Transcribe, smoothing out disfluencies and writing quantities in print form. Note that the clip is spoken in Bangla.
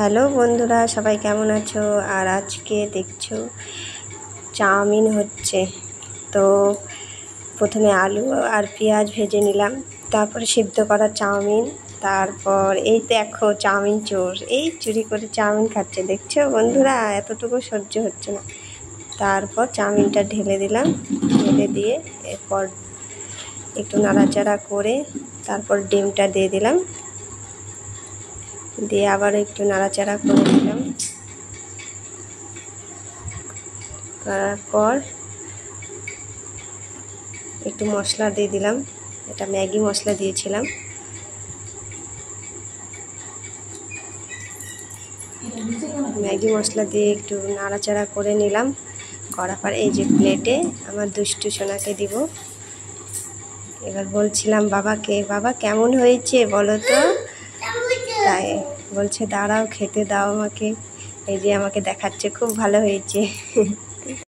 হ্যালো বন্ধুরা, সবাই কেমন আছো? আর আজকে দেখছো চাউমিন হচ্ছে। তো প্রথমে আলু আর পেঁয়াজ ভেজে নিলাম, তারপরে সিদ্ধ করা চাউমিন, তারপর এই দেখো চাউমিন চোর এই চুরি করে চাউমিন খাচ্ছে। দেখছো বন্ধুরা, এতটুকু সহ্য হচ্ছে না। তারপর চাউমিনটা ঢেলে দিলাম, ঢেলে দিয়ে এরপর একটু নাড়াচাড়া করে তারপর ডিমটা দিয়ে দিলাম, দিয়ে আবার একটু নাড়াচাড়া করে দিলাম। করার পর একটু মশলা দিয়ে দিলাম, এটা ম্যাগি মশলা দিয়েছিলাম। ম্যাগি মশলা দিয়ে একটু নাড়াচাড়া করে নিলাম। করার পর এই যে প্লেটে আমার দুষ্টু সোনাকে দিব। এবার বলছিলাম বাবাকে, বাবা কেমন হয়েছে বলো তো। তাই বলছে দাঁড়াও খেতে দাও আমাকে। এই যে আমাকে দেখাচ্ছে খুব ভালো হয়েছে।